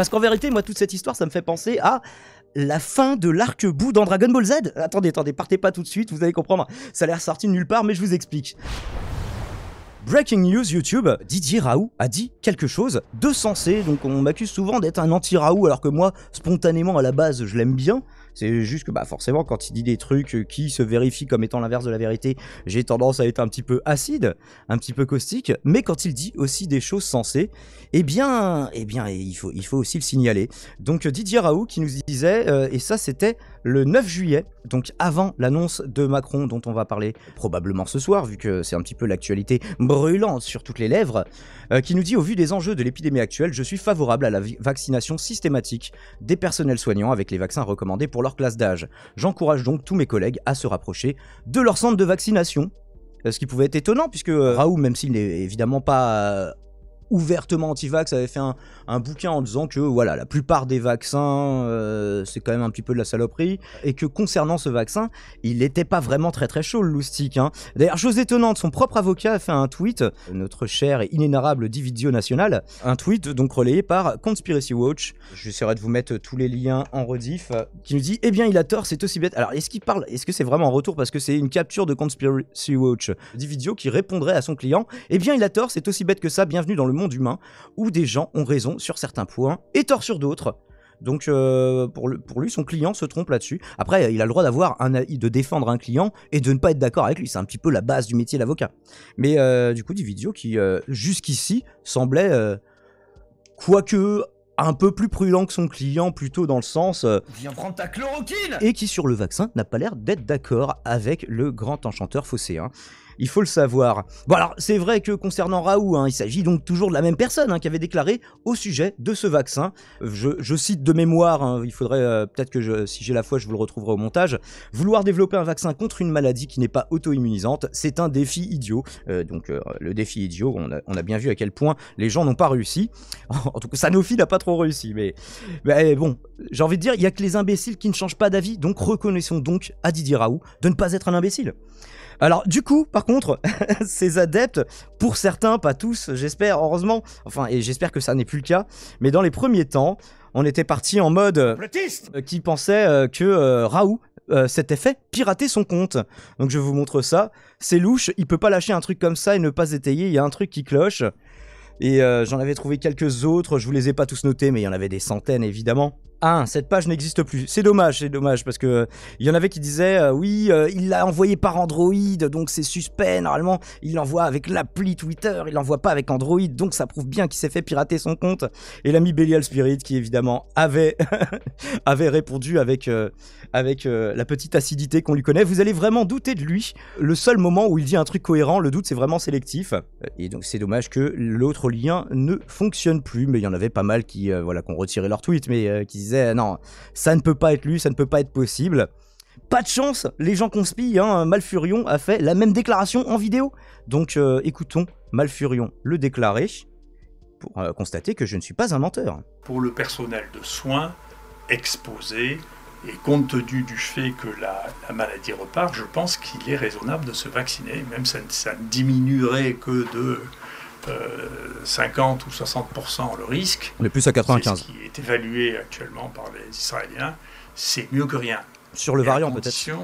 Parce qu'en vérité, moi, toute cette histoire, ça me fait penser à la fin de l'arc-bout dans Dragon Ball Z. Attendez, partez pas tout de suite, vous allez comprendre. Ça a l'air sorti de nulle part, mais je vous explique. Breaking news YouTube, Didier Raoult a dit quelque chose de sensé, donc on m'accuse souvent d'être un anti-Raoult, alors que moi, spontanément, à la base, je l'aime bien. C'est juste que forcément, quand il dit des trucs qui se vérifient comme étant l'inverse de la vérité, j'ai tendance à être un petit peu acide, un petit peu caustique, mais quand il dit aussi des choses sensées, eh bien il faut aussi le signaler. Donc Didier Raoult qui nous disait, et ça c'était le 9 juillet, donc avant l'annonce de Macron dont on va parler probablement ce soir, vu que c'est un petit peu l'actualité brûlante sur toutes les lèvres, qui nous dit: au vu des enjeux de l'épidémie actuelle, je suis favorable à la vaccination systématique des personnels soignants avec les vaccins recommandés pour leur classe d'âge. J'encourage donc tous mes collègues à se rapprocher de leur centre de vaccination. Ce qui pouvait être étonnant, puisque Raoult, même s'il n'est évidemment pas ouvertement anti-vax, avait fait un bouquin en disant que voilà, la plupart des vaccins c'est quand même un petit peu de la saloperie, et que concernant ce vaccin, il n'était pas vraiment très chaud le loustic, hein. D'ailleurs, chose étonnante, son propre avocat a fait un tweet, notre cher et inénarrable Dividio National, un tweet donc relayé par Conspiracy Watch, j'essaierai de vous mettre tous les liens en rediff, qui nous dit: eh bien il a tort, c'est aussi bête. Alors est-ce que c'est vraiment un retour, parce que c'est une capture de Conspiracy Watch Dividio qui répondrait à son client: eh bien il a tort, c'est aussi bête que ça, bienvenue dans le monde humain où des gens ont raison sur certains points et tort sur d'autres. Donc pour lui, son client se trompe là-dessus. Après, il a le droit de défendre un client et de ne pas être d'accord avec lui. C'est un petit peu la base du métier d'avocat. Mais du coup, Dividio qui jusqu'ici semblait quoique un peu plus prudent que son client, plutôt dans le sens viens prendre ta chloroquine, et qui sur le vaccin n'a pas l'air d'être d'accord avec le grand enchanteur phocéen. Il faut le savoir. Bon alors, c'est vrai que concernant Raoult, il s'agit donc toujours de la même personne qui avait déclaré au sujet de ce vaccin. Je cite de mémoire, il faudrait peut-être que si j'ai la foi, je vous le retrouverai au montage. Vouloir développer un vaccin contre une maladie qui n'est pas auto-immunisante, c'est un défi idiot. Le défi idiot, on a bien vu à quel point les gens n'ont pas réussi. En tout cas, Sanofi n'a pas trop réussi. Mais bon, j'ai envie de dire, il n'y a que les imbéciles qui ne changent pas d'avis. Donc reconnaissons donc à Didier Raoult de ne pas être un imbécile. Alors du coup, par contre, ces adeptes, pour certains, pas tous, j'espère, heureusement, et j'espère que ça n'est plus le cas, mais dans les premiers temps, on était parti en mode qui pensait que Raoult s'était fait pirater son compte. Donc je vous montre ça, c'est louche, il peut pas lâcher un truc comme ça et ne pas étayer, il y a un truc qui cloche. Et j'en avais trouvé quelques autres, je vous les ai pas tous notés, mais il y en avait des centaines évidemment. Cette page n'existe plus. C'est dommage, parce que il y en avait qui disaient oui, il l'a envoyé par Android, donc c'est suspect. Normalement, il l'envoie avec l'appli Twitter, il l'envoie pas avec Android, donc ça prouve bien qu'il s'est fait pirater son compte. Et l'ami Belial Spirit, qui évidemment avait répondu avec la petite acidité qu'on lui connaît. Vous allez vraiment douter de lui. Le seul moment où il dit un truc cohérent, le doute c'est vraiment sélectif. Et donc c'est dommage que l'autre lien ne fonctionne plus. Mais il y en avait pas mal qui ont retiré leur tweet, mais qui disaient non, ça ne peut pas être lui, ça ne peut pas être possible. Pas de chance, les gens conspient, Malfurion a fait la même déclaration en vidéo. Donc écoutons Malfurion le déclarer pour constater que je ne suis pas un menteur. Pour le personnel de soins exposé, et compte tenu du fait que la maladie repart, je pense qu'il est raisonnable de se vacciner, même ça ne diminuerait que de 50 ou 60% le risque. On est plus à 95. C'est ce qui est évalué actuellement par les Israéliens. C'est mieux que rien. Sur le variant peut-être. Il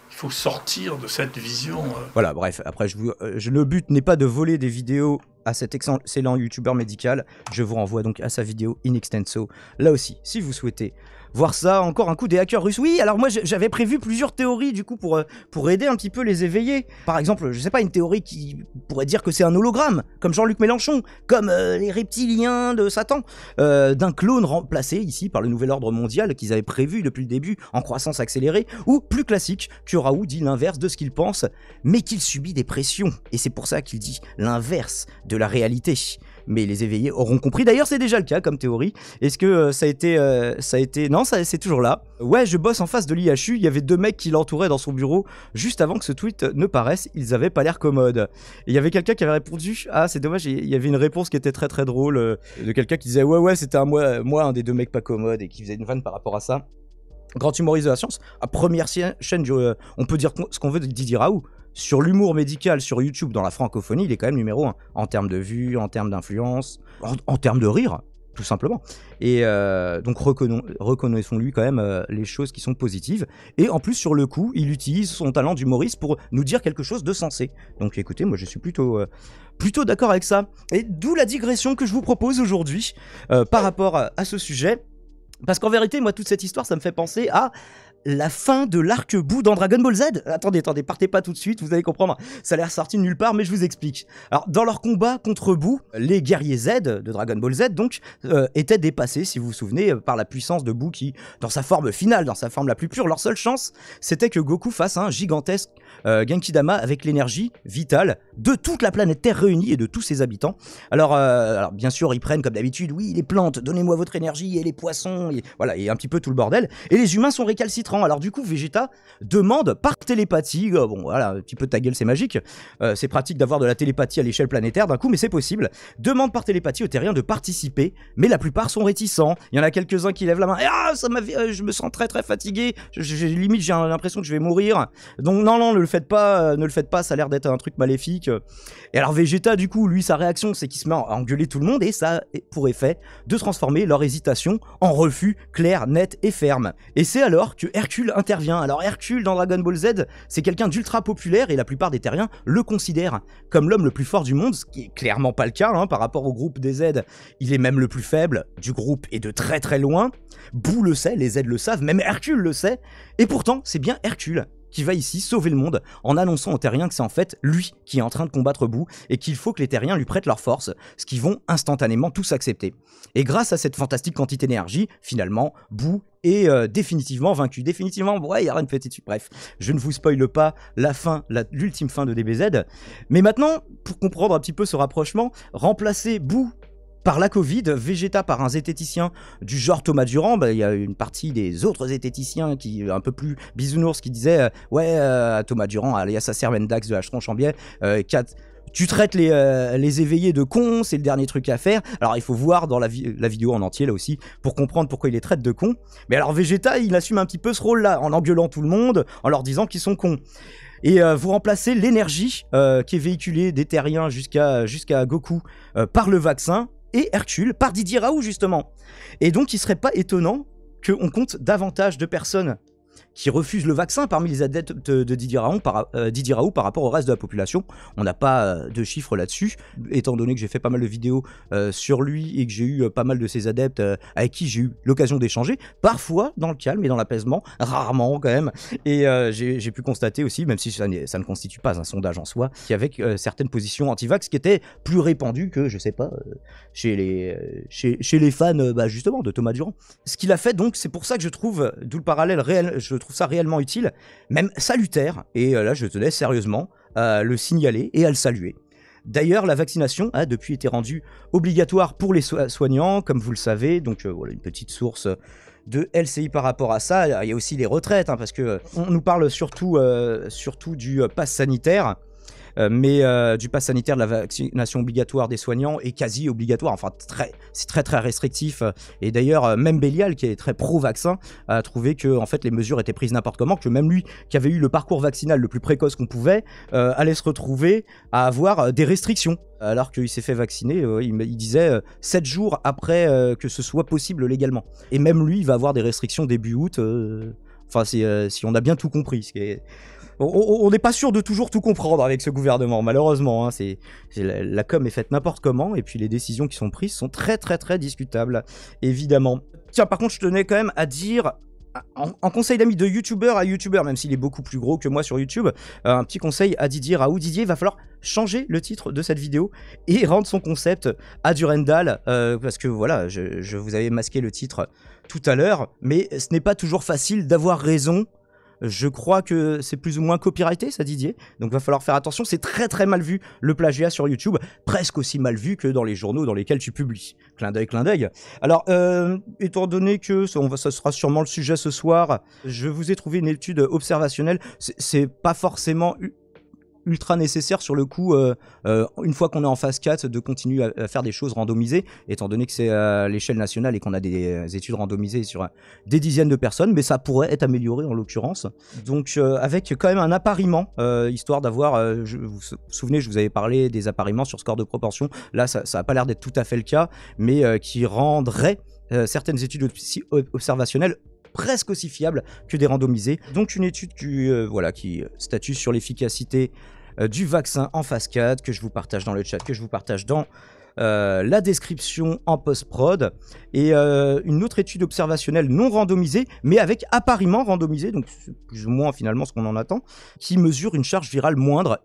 faut sortir de cette vision. Voilà, bref, après le but n'est pas de voler des vidéos à cet excellent youtubeur médical. Je vous renvoie donc à sa vidéo in extenso. Là aussi, si vous souhaitez voir ça, encore un coup des hackers russes. Oui, alors moi j'avais prévu plusieurs théories du coup pour aider un petit peu les éveillés. Par exemple, je sais pas, une théorie qui pourrait dire que c'est un hologramme, comme Jean-Luc Mélenchon, comme les reptiliens de Satan, d'un clone remplacé ici par le nouvel ordre mondial qu'ils avaient prévu depuis le début en croissance accélérée, ou plus classique, que Raoult dit l'inverse de ce qu'il pense, mais qu'il subit des pressions. Et c'est pour ça qu'il dit l'inverse de la réalité. Mais les éveillés auront compris. D'ailleurs, c'est déjà le cas comme théorie. Est-ce que ça a été... Non, c'est toujours là. Ouais, je bosse en face de l'IHU. Il y avait 2 mecs qui l'entouraient dans son bureau juste avant que ce tweet ne paraisse. Ils avaient pas l'air commodes. Et il y avait quelqu'un qui avait répondu. Ah, c'est dommage. Il y avait une réponse qui était très très drôle de quelqu'un qui disait ouais, c'était moi un des 2 mecs pas commodes, et qui faisait une vanne par rapport à ça. Grand humoriste de la science. À première chaîne, on peut dire ce qu'on veut de Didier Raoult. Sur l'humour médical sur YouTube dans la francophonie, il est quand même numéro 1 en termes de vues, en termes d'influence, en termes de rire. tout simplement. Et donc reconnaissons-lui quand même les choses qui sont positives. Et en plus, sur le coup, il utilise son talent d'humoriste pour nous dire quelque chose de sensé. Donc écoutez, moi je suis plutôt d'accord avec ça. Et d'où la digression que je vous propose aujourd'hui par rapport à ce sujet. Parce qu'en vérité, moi, toute cette histoire, ça me fait penser à la fin de l'arc-bout dans Dragon Ball Z. Attendez, partez pas tout de suite, vous allez comprendre. Ça a l'air sorti de nulle part, mais je vous explique. Alors, dans leur combat contre Boo, les guerriers Z de Dragon Ball Z, donc, étaient dépassés, si vous vous souvenez, par la puissance de Boo qui, dans sa forme finale, dans sa forme la plus pure, leur seule chance, c'était que Goku fasse un gigantesque Genkidama avec l'énergie vitale de toute la planète Terre réunie et de tous ses habitants. Alors bien sûr, ils prennent comme d'habitude, oui, les plantes, donnez-moi votre énergie, et les poissons, et voilà, et un petit peu tout le bordel. Et les humains sont récalcitrants. Alors du coup, Vegeta demande par télépathie, bon voilà, un petit peu ta gueule, c'est magique, c'est pratique d'avoir de la télépathie à l'échelle planétaire d'un coup, mais c'est possible. Demande par télépathie aux terriens de participer, mais la plupart sont réticents. Il y en a quelques-uns qui lèvent la main, je me sens très très fatigué, limite j'ai l'impression que je vais mourir. Donc non, ne le faites pas, ça a l'air d'être un truc maléfique. Et alors Vegeta, du coup, lui, sa réaction, c'est qu'il se met à engueuler tout le monde, et ça a pour effet de transformer leur hésitation en refus clair, net et ferme. Et c'est alors que Hercule intervient. Alors Hercule, dans Dragon Ball Z, c'est quelqu'un d'ultra populaire, et la plupart des terriens le considèrent comme l'homme le plus fort du monde, ce qui est clairement pas le cas, hein, par rapport au groupe des Z. Il est même le plus faible du groupe, et de très très loin. Boo le sait, les Z le savent, même Hercule le sait, et pourtant, c'est bien Hercule qui va ici sauver le monde en annonçant aux terriens que c'est en fait lui qui est en train de combattre Boo et qu'il faut que les terriens lui prêtent leur force, ce qu'ils vont instantanément tous accepter. Et grâce à cette fantastique quantité d'énergie, finalement, Boo est définitivement vaincu. Définitivement, ouais, il y aura une petite suite. Bref, je ne vous spoile pas la fin, l'ultime fin de DBZ. Mais maintenant, pour comprendre un petit peu ce rapprochement, remplacer Boo par la Covid, Vegeta par un zététicien du genre Thomas Durand, il y a une partie des autres zététiciens qui, un peu plus bisounours, qui disaient Thomas Durand, alias Acervendax de H. Chambier, tu traites les éveillés de cons, c'est le dernier truc à faire. Alors il faut voir dans la vidéo en entier là aussi pour comprendre pourquoi il les traite de cons. Mais alors Vegeta, il assume un petit peu ce rôle-là en engueulant tout le monde, en leur disant qu'ils sont cons. Et vous remplacez l'énergie qui est véhiculée des terriens jusqu'à Goku par le vaccin, et Hercule par Didier Raoult justement. Et donc il serait pas étonnant qu'on compte davantage de personnes qui refusent le vaccin parmi les adeptes de Didier Raoult par rapport au reste de la population. On n'a pas de chiffres là-dessus, étant donné que j'ai fait pas mal de vidéos sur lui et que j'ai eu pas mal de ses adeptes avec qui j'ai eu l'occasion d'échanger, parfois dans le calme et dans l'apaisement, rarement quand même. Et j'ai pu constater aussi, même si ça ne constitue pas un sondage en soi, qu'il y avait certaines positions anti-vax qui étaient plus répandues que, je sais pas, chez les fans justement de Thomas Durand. Ce qu'il a fait donc, c'est pour ça que je trouve, d'où le parallèle réel, je trouve ça réellement utile, même salutaire, et là je tenais sérieusement à le signaler et à le saluer. D'ailleurs, la vaccination a depuis été rendue obligatoire pour les soignants, comme vous le savez, donc voilà une petite source de LCI par rapport à ça. Il y a aussi les retraites, hein, parce que on nous parle surtout du pass sanitaire, mais du pass sanitaire, de la vaccination obligatoire des soignants est quasi obligatoire, enfin c'est très très restrictif, et d'ailleurs même Bélial, qui est très pro-vaccin, a trouvé que en fait les mesures étaient prises n'importe comment, que même lui qui avait eu le parcours vaccinal le plus précoce qu'on pouvait allait se retrouver à avoir des restrictions, alors qu'il s'est fait vacciner, il disait 7 jours après que ce soit possible légalement, et même lui il va avoir des restrictions début août, enfin si on a bien tout compris, ce qui est... On n'est pas sûr de toujours tout comprendre avec ce gouvernement, malheureusement, hein, la com est faite n'importe comment, et puis les décisions qui sont prises sont très très très discutables, évidemment. Tiens, par contre, je tenais quand même à dire, en conseil d'amis de youtubeur à youtubeur, même s'il est beaucoup plus gros que moi sur YouTube, un petit conseil à Didier Raoult. Didier, il va falloir changer le titre de cette vidéo et rendre son concept à Durandal, parce que voilà, je vous avais masqué le titre tout à l'heure, mais ce n'est pas toujours facile d'avoir raison. Je crois que c'est plus ou moins copyrighté, ça, Didier. Donc va falloir faire attention. C'est très très mal vu, le plagiat sur YouTube. Presque aussi mal vu que dans les journaux dans lesquels tu publies. Clin d'œil, clin d'œil. Alors, étant donné que ça sera sûrement le sujet ce soir, je vous ai trouvé une étude observationnelle. C'est pas forcément ultra nécessaire sur le coup, une fois qu'on est en phase 4, de continuer à faire des choses randomisées, étant donné que c'est à l'échelle nationale et qu'on a des études randomisées sur des dizaines de personnes, mais ça pourrait être amélioré en l'occurrence. Donc avec quand même un appariement, histoire d'avoir, vous vous souvenez, je vous avais parlé des appariements sur score de proportion, là ça n'a pas l'air d'être tout à fait le cas, mais qui rendrait certaines études observationnelles presque aussi fiable que des randomisés. Donc une étude qui statue sur l'efficacité du vaccin en phase 4, que je vous partage dans le chat, que je vous partage dans la description en post-prod, et une autre étude observationnelle non randomisée, mais avec appariement randomisé, donc c'est plus ou moins finalement ce qu'on en attend, qui mesure une charge virale moindre,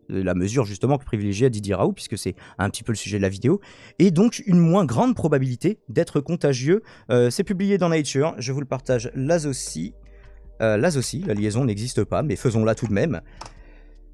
la mesure justement que privilégiait Didier Raoult, puisque c'est un petit peu le sujet de la vidéo, et donc une moins grande probabilité d'être contagieux. C'est publié dans Nature, je vous le partage là aussi. La liaison n'existe pas, mais faisons-la tout de même.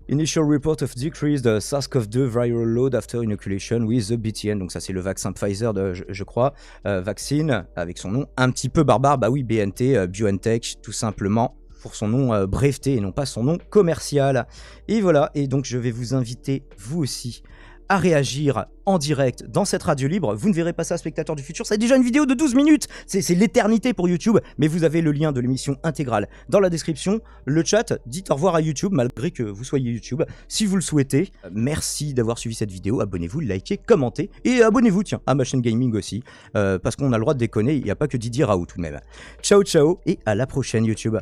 Initial report of decreased SARS-CoV-2 viral load after inoculation with the BTN. Donc ça c'est le vaccin Pfizer, je crois. Vaccine, avec son nom un petit peu barbare, bah oui, BNT, BioNTech, tout simplement, pour son nom breveté et non pas son nom commercial. Et voilà, et donc je vais vous inviter, vous aussi, à réagir en direct dans cette radio libre. Vous ne verrez pas ça, spectateurs du futur, c'est déjà une vidéo de 12 minutes, c'est l'éternité pour YouTube, mais vous avez le lien de l'émission intégrale dans la description. Le chat, dites au revoir à YouTube, malgré que vous soyez YouTube, si vous le souhaitez. Merci d'avoir suivi cette vidéo, abonnez-vous, likez, commentez, et abonnez-vous, tiens, à ma chaîne gaming aussi, parce qu'on a le droit de déconner, il n'y a pas que Didier Raoult tout de même. Ciao, ciao, et à la prochaine YouTube.